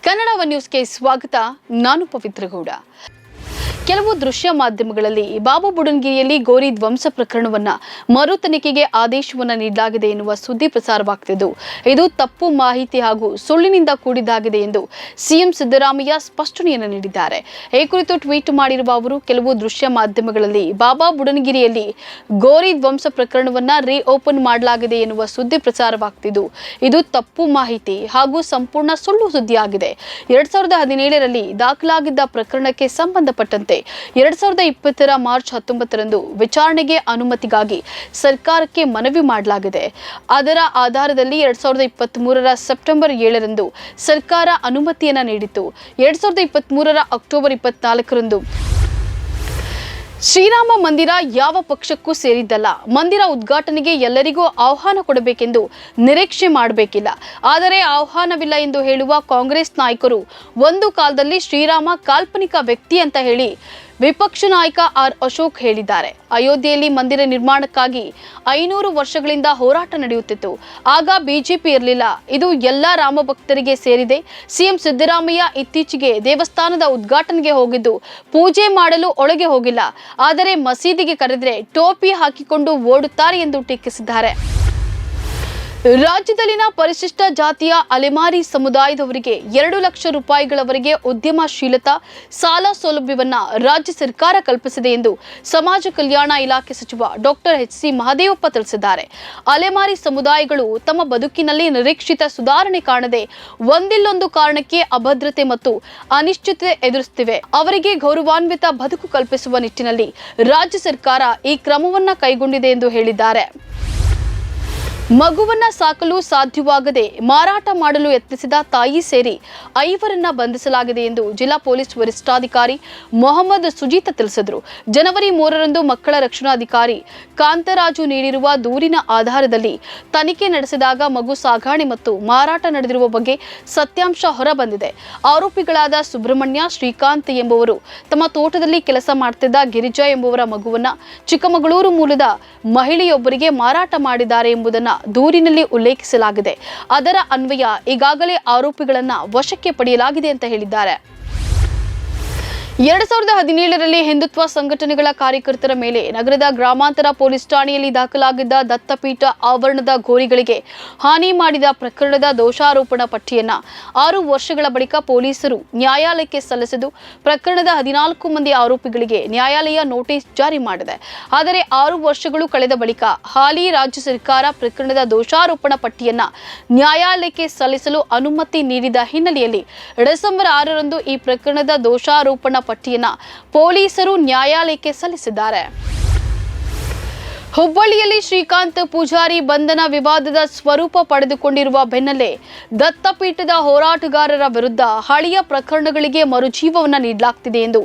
Kannada one ನ್ಯೂಸ್ಗೆ ಸ್ವಾಗತ. ನಾನು ಪವಿತ್ರ ಗೌಡ. ಕೆಲವು ದೃಶ್ಯ ಮಾಧ್ಯಮಗಳಲ್ಲಿ ಬಾಬು ಬುಡನ್ಗಿರಿಯಲ್ಲಿ ಗೋರಿ ಧ್ವಂಸ ಪ್ರಕರಣವನ್ನ ಮರು ತನಿಖೆಗೆ ಆದೇಶವನ್ನ ನೀಡಲಾಗಿದೆ ಎನ್ನುವ ಸುದ್ದಿ ಪ್ರಸಾರವಾಗುತ್ತಿದ್ದು, ಇದು ತಪ್ಪು ಮಾಹಿತಿ ಹಾಗೂ ಸುಳ್ಳಿನಿಂದ ಕೂಡಿದ್ದಾಗಿದೆ ಎಂದು ಸಿಎಂ ಸಿದ್ದರಾಮಯ್ಯ ಸ್ಪಷ್ಟನೆಯನ್ನು ನೀಡಿದ್ದಾರೆ. ಈ ಕುರಿತು ಟ್ವೀಟ್ ಮಾಡಿರುವ ಅವರು, ಕೆಲವು ದೃಶ್ಯ ಮಾಧ್ಯಮಗಳಲ್ಲಿ ಬಾಬಾ ಬುಡನ್ಗಿರಿಯಲ್ಲಿ ಗೋರಿ ಧ್ವಂಸ ಪ್ರಕರಣವನ್ನ ರೀಓಪನ್ ಮಾಡಲಾಗಿದೆ ಎನ್ನುವ ಸುದ್ದಿ ಪ್ರಸಾರವಾಗುತ್ತಿದ್ದು, ಇದು ತಪ್ಪು ಮಾಹಿತಿ ಹಾಗೂ ಸಂಪೂರ್ಣ ಸುಳ್ಳು ಸುದ್ದಿಯಾಗಿದೆ. 2017ರಲ್ಲಿ ದಾಖಲಾಗಿದ್ದ ಪ್ರಕರಣಕ್ಕೆ ಸಂಬಂಧಪಟ್ಟಂತೆ 2020 ಮಾರ್ಚ್ 19ರಂದು ವಿಚಾರಣೆಗೆ ಅನುಮತಿಗಾಗಿ ಸರ್ಕಾರಕ್ಕೆ ಮನವಿ ಮಾಡಲಾಗಿದೆ. ಅದರ ಆಧಾರದಲ್ಲಿ 2023ರ ಸೆಪ್ಟೆಂಬರ್ 7ರಂದು ಸರ್ಕಾರ ಅನುಮತಿಯನ್ನ ನೀಡಿತು. 2023ರ ಅಕ್ಟೋಬರ್ 24ರಂದು ಶ್ರೀರಾಮ ಮಂದಿರ ಯಾವ ಪಕ್ಷಕ್ಕೂ ಸೇರಿದ್ದಲ್ಲ. ಮಂದಿರ ಉದ್ಘಾಟನೆಗೆ ಎಲ್ಲರಿಗೂ ಆಹ್ವಾನ ಕೊಡಬೇಕೆಂದು ನಿರೀಕ್ಷೆ ಮಾಡಬೇಕಿಲ್ಲ. ಆದರೆ ಆಹ್ವಾನವಿಲ್ಲ ಎಂದು ಹೇಳುವ ಕಾಂಗ್ರೆಸ್ ನಾಯಕರು ಒಂದು ಕಾಲದಲ್ಲಿ ಶ್ರೀರಾಮ ಕಾಲ್ಪನಿಕ ವ್ಯಕ್ತಿ ಅಂತ ಹೇಳಿ ವಿಪಕ್ಷ ನಾಯಕ ಆರ್ ಅಶೋಕ್ ಹೇಳಿದ್ದಾರೆ. ಅಯೋಧ್ಯೆಯಲ್ಲಿ ಮಂದಿರ ನಿರ್ಮಾಣಕ್ಕಾಗಿ 500 ವರ್ಷಗಳಿಂದ ಹೋರಾಟ ನಡೆಯುತ್ತಿತ್ತು. ಆಗ ಬಿಜೆಪಿ ಇರಲಿಲ್ಲ. ಇದು ಎಲ್ಲ ರಾಮ ಭಕ್ತರಿಗೆ ಸೇರಿದೆ. ಸಿಎಂ ಸಿದ್ದರಾಮಯ್ಯ ಇತ್ತೀಚೆಗೆ ದೇವಸ್ಥಾನದ ಉದ್ಘಾಟನೆಗೆ ಹೋಗಿದ್ದು ಪೂಜೆ ಮಾಡಲು ಒಳಗೆ ಹೋಗಿಲ್ಲ. ಆದರೆ ಮಸೀದಿಗೆ ಕರೆದರೆ ಟೋಪಿ ಹಾಕಿಕೊಂಡು ಓಡುತ್ತಾರೆ ಎಂದು ಟೀಕಿಸಿದ್ದಾರೆ. ರಾಜ್ಯದಲ್ಲಿನ ಪರಿಶಿಷ್ಟ ಜಾತಿಯ ಅಲೆಮಾರಿ ಸಮುದಾಯದವರಿಗೆ 2 ಲಕ್ಷ ರೂಪಾಯಿಗಳವರೆಗೆ ಉದ್ಯಮಶೀಲತಾ ಸಾಲ ಸೌಲಭ್ಯವನ್ನ ರಾಜ್ಯ ಸರ್ಕಾರ ಕಲ್ಪಿಸಿದೆ ಎಂದು ಸಮಾಜ ಕಲ್ಯಾಣ ಇಲಾಖೆ ಸಚಿವ ಡಾಕ್ಟರ್ ಎಚ್.ಸಿ. ಮಹದೇವಪ್ಪ ತಿಳಿಸಿದ್ದಾರೆ. ಅಲೆಮಾರಿ ಸಮುದಾಯಗಳು ತಮ್ಮ ಬದುಕಿನಲ್ಲಿ ನಿರೀಕ್ಷಿತ ಸುಧಾರಣೆ ಕಾಣದೆ ಒಂದಿಲ್ಲೊಂದು ಕಾರಣಕ್ಕೆ ಅಭದ್ರತೆ ಮತ್ತು ಅನಿಶ್ಚಿತತೆ ಎದುರಿಸುತ್ತಿವೆ. ಅವರಿಗೆ ಗೌರವಾನ್ವಿತ ಬದುಕು ಕಲ್ಪಿಸುವ ನಿಟ್ಟಿನಲ್ಲಿ ರಾಜ್ಯ ಸರ್ಕಾರ ಈ ಕ್ರಮವನ್ನ ಕೈಗೊಂಡಿದೆ ಎಂದು ಹೇಳಿದ್ದಾರೆ. ಮಗುವನ್ನ ಸಾಕಲು ಸಾಧ್ಯವಾಗದೆ ಮಾರಾಟ ಮಾಡಲು ಯತ್ನಿಸಿದ ತಾಯಿ ಸೇರಿ 5ರನ್ನ ಬಂಧಿಸಲಾಗಿದೆ ಎಂದು ಜಿಲ್ಲಾ ಪೊಲೀಸ್ ವರಿಷ್ಠಾಧಿಕಾರಿ ಮೊಹಮ್ಮದ್ ಸುಜೀತ್ ತಿಳಿಸಿದರು. ಜನವರಿ 3ರಂದು ಮಕ್ಕಳ ರಕ್ಷಣಾಧಿಕಾರಿ ಕಾಂತರಾಜು ನೀಡಿರುವ ದೂರಿನ ಆಧಾರದಲ್ಲಿ ತನಿಖೆ ನಡೆಸಿದಾಗ ಮಗು ಸಾಗಣೆ ಮತ್ತು ಮಾರಾಟ ನಡೆದಿರುವ ಬಗ್ಗೆ ಸತ್ಯಾಂಶ ಹೊರಬಂದಿದೆ. ಆರೋಪಿಗಳಾದ ಸುಬ್ರಹ್ಮಣ್ಯ, ಶ್ರೀಕಾಂತ್ ಎಂಬುವರು ತಮ್ಮ ತೋಟದಲ್ಲಿ ಕೆಲಸ ಮಾಡುತ್ತಿದ್ದ ಗಿರಿಜಾ ಎಂಬುವರ ಮಗುವನ್ನ ಚಿಕ್ಕಮಗಳೂರು ಮೂಲದ ಮಹಿಳೆಯೊಬ್ಬರಿಗೆ ಮಾರಾಟ ಮಾಡಿದ್ದಾರೆ ಎಂಬುದನ್ನು ದೂರಿನಲ್ಲಿ ಉಲ್ಲೇಖಿಸಲಾಗಿದೆ. ಅದರ ಅನ್ವಯ ಈಗಾಗಲೇ ಆರೋಪಿಗಳನ್ನ ವಶಕ್ಕೆ ಪಡೆಯಲಾಗಿದೆ ಅಂತ ಹೇಳಿದ್ದಾರೆ. 2017ರಲ್ಲಿ ಹಿಂದುತ್ವ ಸಂಘಟನೆಗಳ ಕಾರ್ಯಕರ್ತರ ಮೇಲೆ ನಗರದ ಗ್ರಾಮಾಂತರ ಪೊಲೀಸ್ ಠಾಣೆಯಲ್ಲಿ ದಾಖಲಾಗಿದ್ದ ದತ್ತಪೀಠ ಆವರಣದ ಗೋರಿಗಳಿಗೆ ಹಾನಿ ಮಾಡಿದ ಪ್ರಕರಣದ ದೋಷಾರೋಪಣಾ ಪಟ್ಟಿಯನ್ನ 6 ವರ್ಷಗಳ ಬಳಿಕ ಪೊಲೀಸರು ನ್ಯಾಯಾಲಯಕ್ಕೆ ಸಲ್ಲಿಸಿದ್ದು, ಪ್ರಕರಣದ 14 ಮಂದಿ ಆರೋಪಿಗಳಿಗೆ ನ್ಯಾಯಾಲಯ ನೋಟಿಸ್ ಜಾರಿ ಮಾಡಿದೆ. ಆದರೆ 6 ವರ್ಷಗಳು ಕಳೆದ ಬಳಿಕ ಹಾಲಿ ರಾಜ್ಯ ಸರ್ಕಾರ ಪ್ರಕರಣದ ದೋಷಾರೋಪಣಾ ಪಟ್ಟಿಯನ್ನ ನ್ಯಾಯಾಲಯಕ್ಕೆ ಸಲ್ಲಿಸಲು ಅನುಮತಿ ನೀಡಿದ ಹಿನ್ನೆಲೆಯಲ್ಲಿ ಡಿಸೆಂಬರ್ 6ರಂದು ಈ ಪ್ರಕರಣದ ದೋಷಾರೋಪಣಾ ಪಟ್ಟಿಯನ್ನ ಪೊಲೀಸರು ನ್ಯಾಯಾಲಯಕ್ಕೆ ಸಲ್ಲಿಸಿದ್ದಾರೆ. ಹುಬ್ಬಳ್ಳಿಯಲ್ಲಿ ಶ್ರೀಕಾಂತ್ ಪೂಜಾರಿ ಬಂಧನ ವಿವಾದದ ಸ್ವರೂಪ ಪಡೆದುಕೊಂಡಿರುವ ಬೆನ್ನಲ್ಲೇ ದತ್ತಪೀಠದ ಹೋರಾಟಗಾರರ ವಿರುದ್ಧ ಹಳೆಯ ಪ್ರಕರಣಗಳಿಗೆ ಮರುಜೀವವನ್ನು ನೀಡಲಾಗುತ್ತಿದೆ ಎಂದು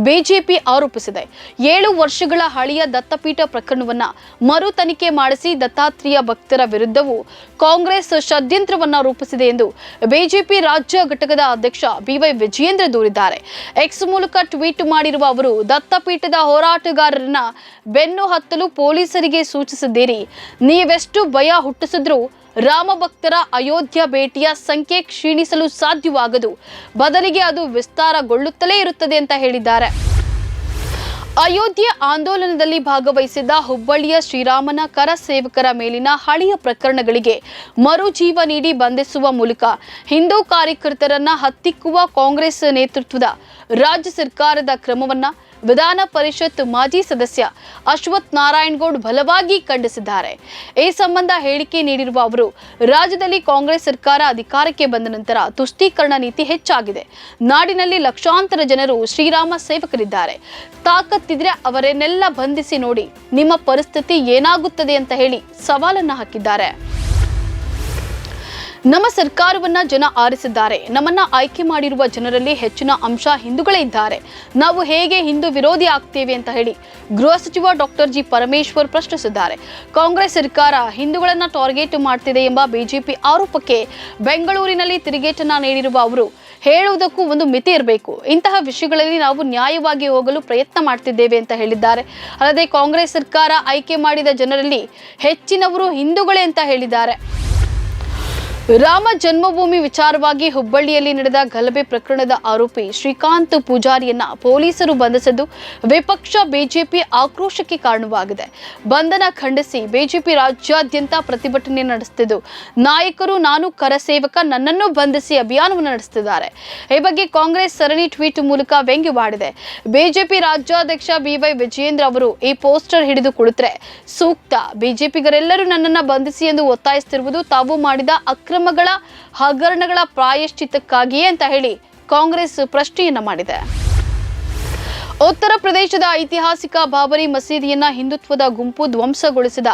ಬಿಜೆಪಿ ಆರೋಪಿಸಿದೆ. 7 ವರ್ಷಗಳ ಹಳೆಯ ದತ್ತಪೀಠ ಪ್ರಕರಣವನ್ನ ಮರು ತನಿಖೆ ಮಾಡಿಸಿ ದತ್ತಾತ್ರೇಯ ಭಕ್ತರ ವಿರುದ್ಧವೂ ಕಾಂಗ್ರೆಸ್ ಷಡ್ಯಂತ್ರವನ್ನ ರೂಪಿಸಿದೆ ಎಂದು ಬಿಜೆಪಿ ರಾಜ್ಯ ಘಟಕದ ಅಧ್ಯಕ್ಷ ಬಿವೈ ವಿಜಯೇಂದ್ರ ದೂರಿದ್ದಾರೆ. ಎಕ್ಸ್ ಮೂಲಕ ಟ್ವೀಟ್ ಮಾಡಿರುವ ಅವರು, ದತ್ತಪೀಠದ ಹೋರಾಟಗಾರರನ್ನ ಬೆನ್ನು ಹತ್ತಲು ಪೊಲೀಸರಿಗೆ ಸೂಚಿಸಿದ್ದೀರಿ. ನೀವೆಷ್ಟು ಭಯ ಹುಟ್ಟಿಸಿದ್ರೂ ರಾಮ ಭಕ್ತರ ಅಯೋಧ್ಯ ಭೇಟಿಯ ಸಂಖ್ಯೆ ಕ್ಷೀಣಿಸಲು ಸಾಧ್ಯವಾಗದು. ಬದಲಿಗೆ ಅದು ವಿಸ್ತಾರಗೊಳ್ಳುತ್ತಲೇ ಇರುತ್ತದೆ ಅಂತ ಹೇಳಿದ್ದಾರೆ. ಅಯೋಧ್ಯೆ ಆಂದೋಲನದಲ್ಲಿ ಭಾಗವಹಿಸಿದ್ದ ಹುಬ್ಬಳ್ಳಿಯ ಶ್ರೀರಾಮನ ಕರ ಸೇವಕರ ಮೇಲಿನ ಹಳೆಯ ಪ್ರಕರಣಗಳಿಗೆ ಮರುಜೀವ ನೀಡಿ ಬಂಧಿಸುವ ಮೂಲಕ ಹಿಂದೂ ಕಾರ್ಯಕರ್ತರನ್ನ ಹತ್ತಿಕ್ಕುವ ಕಾಂಗ್ರೆಸ್ ನೇತೃತ್ವದ ರಾಜ್ಯ ಸರ್ಕಾರದ ಕ್ರಮವನ್ನ ವಿಧಾನ ಪರಿಷತ್ ಮಾಜಿ ಸದಸ್ಯ ಅಶ್ವಥ್ ನಾರಾಯಣಗೌಡ್ ಬಲವಾಗಿ ಖಂಡಿಸಿದ್ದಾರೆ. ಈ ಸಂಬಂಧ ಹೇಳಿಕೆ ನೀಡಿರುವ ಅವರು, ರಾಜ್ಯದಲ್ಲಿ ಕಾಂಗ್ರೆಸ್ ಸರ್ಕಾರ ಅಧಿಕಾರಕ್ಕೆ ಬಂದ ನಂತರ ತುಷ್ಟೀಕರಣ ನೀತಿ ಹೆಚ್ಚಾಗಿದೆ. ನಾಡಿನಲ್ಲಿ ಲಕ್ಷಾಂತರ ಜನರು ಶ್ರೀರಾಮ ಸೇವಕರಿದ್ದಾರೆ. ತಾಕತ್ತಿದ್ರೆ ಅವರನ್ನೆಲ್ಲ ಬಂಧಿಸಿ ನೋಡಿ, ನಿಮ್ಮ ಪರಿಸ್ಥಿತಿ ಏನಾಗುತ್ತದೆ ಅಂತ ಹೇಳಿ ಸವಾಲನ್ನ ಹಾಕಿದ್ದಾರೆ. ನಮ್ಮ ಸರ್ಕಾರವನ್ನ ಜನ ಆರಿಸಿದ್ದಾರೆ. ನಮ್ಮನ್ನ ಆಯ್ಕೆ ಮಾಡಿರುವ ಜನರಲ್ಲಿ ಹೆಚ್ಚಿನ ಅಂಶ ಹಿಂದೂಗಳೇ ಇದ್ದಾರೆ. ನಾವು ಹೇಗೆ ಹಿಂದೂ ವಿರೋಧಿ ಆಗ್ತೇವೆ ಅಂತ ಹೇಳಿ ಗೃಹ ಸಚಿವ ಡಾಕ್ಟರ್ ಜಿ ಪರಮೇಶ್ವರ್ ಪ್ರಶ್ನಿಸಿದ್ದಾರೆ. ಕಾಂಗ್ರೆಸ್ ಸರ್ಕಾರ ಹಿಂದೂಗಳನ್ನ ಟಾರ್ಗೆಟ್ ಮಾಡ್ತಿದೆ ಎಂಬ ಬಿಜೆಪಿ ಆರೋಪಕ್ಕೆ ಬೆಂಗಳೂರಿನಲ್ಲಿ ತಿರುಗೇಟನ್ನ ನೀಡಿರುವ ಅವರು, ಹೇಳುವುದಕ್ಕೂ ಒಂದು ಮಿತಿ ಇರಬೇಕು. ಇಂತಹ ವಿಷಯಗಳಲ್ಲಿ ನಾವು ನ್ಯಾಯವಾಗಿ ಹೋಗಲು ಪ್ರಯತ್ನ ಮಾಡ್ತಿದ್ದೇವೆ ಅಂತ ಹೇಳಿದ್ದಾರೆ. ಅಲ್ಲದೆ ಕಾಂಗ್ರೆಸ್ ಸರ್ಕಾರ ಆಯ್ಕೆ ಮಾಡಿದ ಜನರಲ್ಲಿ ಹೆಚ್ಚಿನವರು ಹಿಂದೂಗಳೇ ಅಂತ ಹೇಳಿದ್ದಾರೆ. ರಾಮ ಜನ್ಮಭೂಮಿ ವಿಚಾರವಾಗಿ ಹುಬ್ಬಳ್ಳಿಯಲ್ಲಿ ನಡೆದ ಗಲಭೆ ಪ್ರಕರಣದ ಆರೋಪಿ ಶ್ರೀಕಾಂತ್ ಪೂಜಾರಿಯನ್ನ ಪೊಲೀಸರು ಬಂಧಿಸಿದ್ದು ವಿಪಕ್ಷ ಬಿಜೆಪಿ ಆಕ್ರೋಶಕ್ಕೆ ಕಾರಣವಾಗಿದೆ. ಬಂಧನ ಖಂಡಿಸಿ ಬಿಜೆಪಿ ರಾಜ್ಯಾದ್ಯಂತ ಪ್ರತಿಭಟನೆ ನಡೆಸುತ್ತಿದ್ದು ನಾಯಕರು ನಾನು ಕರಸೇವಕ ನನ್ನನ್ನು ಬಂಧಿಸಿ ಅಭಿಯಾನವನ್ನು ನಡೆಸುತ್ತಿದ್ದಾರೆ. ಈ ಬಗ್ಗೆ ಕಾಂಗ್ರೆಸ್ ಸರಣಿ ಟ್ವೀಟ್ ಮೂಲಕ ವ್ಯಂಗ್ಯವಾಡಿದೆ. ಬಿಜೆಪಿ ರಾಜ್ಯಾಧ್ಯಕ್ಷ ಬಿವೈ ವಿಜಯೇಂದ್ರ ಅವರು ಈ ಪೋಸ್ಟರ್ ಹಿಡಿದು ಕುಳಿತರೆ ಸೂಕ್ತ, ಬಿಜೆಪಿಗರೆಲ್ಲರೂ ನನ್ನನ್ನು ಬಂಧಿಸಿ ಎಂದು ಒತ್ತಾಯಿಸುತ್ತಿರುವುದು ತಾವು ಮಾಡಿದ ಅಕ್ರಮಗಳ ಹಗರಣಗಳ ಪ್ರಾಯಶ್ಚಿತ್ತಕ್ಕಾಗಿಯೇ ಅಂತ ಹೇಳಿ ಕಾಂಗ್ರೆಸ್ ಪ್ರಶ್ನೆಯನ್ನ ಮಾಡಿದೆ. ಉತ್ತರ ಪ್ರದೇಶದ ಐತಿಹಾಸಿಕ ಬಾಬರಿ ಮಸೀದಿಯನ್ನ ಹಿಂದುತ್ವದ ಗುಂಪು ಧ್ವಂಸಗೊಳಿಸಿದ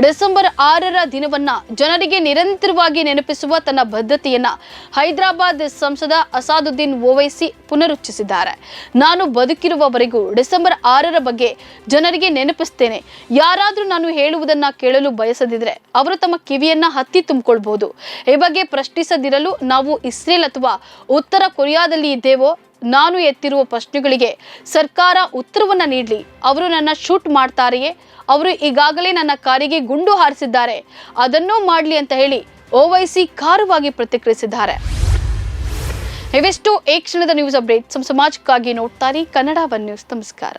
ಡಿಸೆಂಬರ್ 6ರ ದಿನವನ್ನ ಜನರಿಗೆ ನಿರಂತರವಾಗಿ ನೆನಪಿಸುವ ತನ್ನ ಬದ್ಧತೆಯನ್ನ ಹೈದರಾಬಾದ್ ಸಂಸದ ಅಸಾದುದ್ದೀನ್ ಓವೈಸಿ ಪುನರುಚ್ಚರಿಸಿದ್ದಾರೆ. ನಾನು ಬದುಕಿರುವವರೆಗೂ ಡಿಸೆಂಬರ್ 6ರ ಬಗ್ಗೆ ಜನರಿಗೆ ನೆನಪಿಸ್ತೇನೆ. ಯಾರಾದ್ರೂ ನಾನು ಹೇಳುವುದನ್ನ ಕೇಳಲು ಬಯಸದಿದ್ರೆ ಅವರು ತಮ್ಮ ಕಿವಿಯನ್ನ ಹತ್ತಿ ತುಂಬಿಕೊಳ್ಬಹುದು. ಈ ಬಗ್ಗೆ ಪ್ರಶ್ನಿಸದಿರಲು ನಾವು ಇಸ್ರೇಲ್ ಅಥವಾ ಉತ್ತರ ಕೊರಿಯಾದಲ್ಲಿ ಇದ್ದೇವೋ? ನಾನು ಎತ್ತಿರುವ ಪ್ರಶ್ನೆಗಳಿಗೆ ಸರ್ಕಾರ ಉತ್ತರವನ್ನ ನೀಡಲಿ. ಅವರು ನನ್ನ ಶೂಟ್ ಮಾಡ್ತಾರೆಯೇ? ಅವರು ಈಗಾಗಲೇ ನನ್ನ ಕಾರಿಗೆ ಗುಂಡು ಹಾರಿಸಿದ್ದಾರೆ, ಅದನ್ನೂ ಮಾಡಲಿ ಅಂತ ಹೇಳಿ ಓವೈಸಿ ಖಾರವಾಗಿ ಪ್ರತಿಕ್ರಿಯಿಸಿದ್ದಾರೆ. ಇವೆಷ್ಟು ಈ ಕ್ಷಣದ ನ್ಯೂಸ್ ಅಪ್ಡೇಟ್. ಸಮಾಜಕ್ಕಾಗಿ ನೋಡ್ತಾರೆ ಕನ್ನಡ ಒನ್ ನ್ಯೂಸ್. ನಮಸ್ಕಾರ.